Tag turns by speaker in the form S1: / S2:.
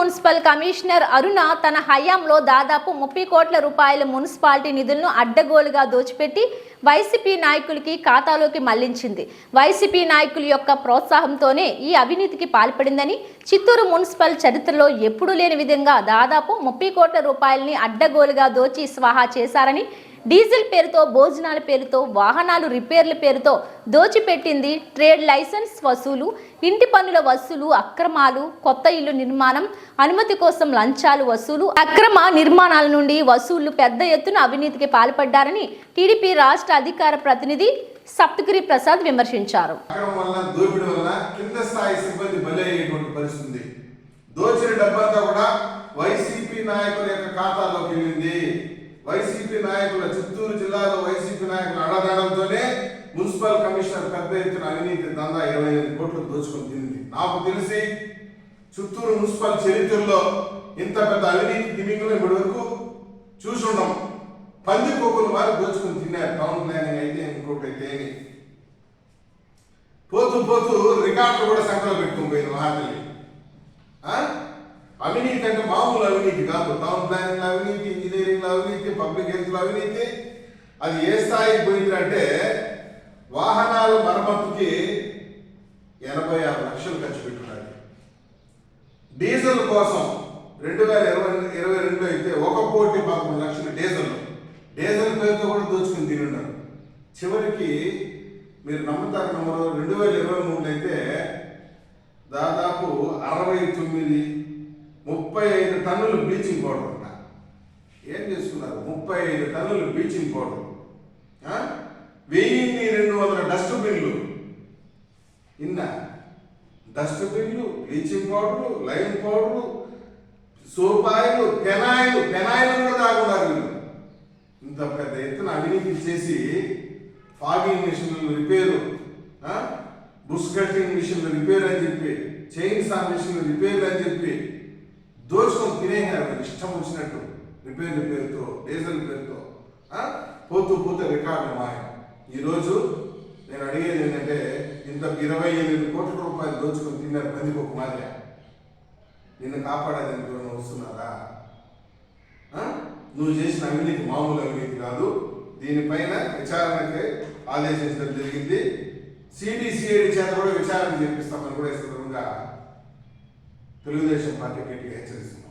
S1: Municipal commissioner అరుణ తన హయాంలో దాదాపు 30 కోట్ల రూపాయల మున్సిపాలిటీ నిధులను అడ్డగోలుగా దోచిపెట్టి వైసీపీ నాయకులకి ఖాతాలోకి మళ్లించింది. వైసీపీ నాయకుల యొక్క ప్రోత్సాహంతోనే ఈ అవినీతికి పాల్పడిందని, చిత్తూరు మున్సిపల్ చరిత్రలో ఎప్పుడూ లేని విధంగా దాదాపు 30 కోట్ల రూపాయలని అడ్డగోలుగా దోచి స్వాహా చేశారని, డీజిల్ పేరుతో, భోజనాల పేరుతో, వాహనాలు రిపేర్ల పేరుతో దోచిపెట్టింది. ట్రేడ్ లైసెన్స్ వసూలు, ఇంటి పన్నుల వసూలు, అక్రమాలు, కొత్త ఇల్లు నిర్మాణం, అనుమతి కోసం లంచాలు వసూలు, అక్రమ నిర్మాణాల నుండి వసూళ్లు పెద్ద ఎత్తున అవినీతికి పాల్పడ్డారని టీడీపీ రాష్ట్ర అధికార ప్రతినిధి సప్తగిరి ప్రసాద్ విమర్శించారు.
S2: వైసీపీ నాయకుల చిత్తూరు జిల్లాలో వైసీపీ నాయకుల అడగడంతోనే మున్సిపల్ కమిషనర్ పెద్ద ఎత్తున అవినీతి దందా 28 కోట్లు దోచుకొని తింది. నాకు తెలిసి చిత్తూరు మున్సిపల్ చరిత్రలో ఇంత పెద్ద అవినీతి తిమింగులు ఇప్పటి వరకు చూసుండం. పందికొక్కులు వారు దోచుకొని తిన్నారు. టౌన్ ప్లానింగ్ అయితే ఇంకోటి అయితే పోతూ పోతూ రికార్డులు కూడా సంఖ్యలో పెట్టుకుని పోయింది మహాతల్లి. అవినీతి అంటే మామూలు అవినీతి కాదు. టౌన్ ప్లానింగ్ అవినీతి, ఇంజనీరింగ్ అవినీతి, పబ్లిక్ హెల్త్ అవినీతి. అది ఏ స్థాయికి పోయిందంటే వాహనాల మరమ్మతుకి 86 లక్షలు ఖర్చు పెట్టున్నారు. డీజిల్ కోసం 2022 అయితే 1,11 లక్షలు డీజిల్ పేరుతో కూడా దోచుకుని తినున్నారు. చివరికి మీరు నమ్ముతారు నమ్మరు, 2023 అయితే దాదాపు 35 టన్నులు బ్లీచింగ్ పౌడర్ అంట. ఏం చేసుకున్నారు? 35 టన్నులు బ్లీచింగ్ పౌడర్, 1200 డస్ట్బిన్లు, డస్ట్బిన్లు, బ్లీచింగ్ పౌడరు, లైమ్ పౌడరు, సోపాయిలు, పెనాయిలు కూడా తాగున్నారు వీళ్ళు. ఇంత పెద్ద ఎత్తున అవినీతి చేసి ఫాగింగ్ మిషన్లు రిపేరు, బుష్ కటింగ్ మిషన్లు రిపేర్ అని చెప్పి, చైన్ సా మిషన్లు రిపేర్లు అని చెప్పి దోచుకొని తినేయారు. ఇష్టం వచ్చినట్టు రిపేర్ల పేరుతో, డీజిల్ పేరుతో పోతూ రికార్డులు మాయ. ఈరోజు నేను అడిగేది ఏంటంటే, ఇంత 28 కోట్ల రూపాయలు దోచుకొని తిన్నారు పందికొక్క మాదిరి. నిన్ను కాపాడేదానికి ఎవరైనా వస్తున్నారా? నువ్వు చేసిన అవినీతి మామూలు అవినీతి కాదు. దీనిపైన విచారణకి ఆదేశించడం జరిగింది. సిబిసిఐడి చేత కూడా విచారణ చేపిస్తామని కూడా ఈ సందర్భంగా తెలుగుదేశం పార్టీ గట్టిగా హెచ్చరిస్తుంది.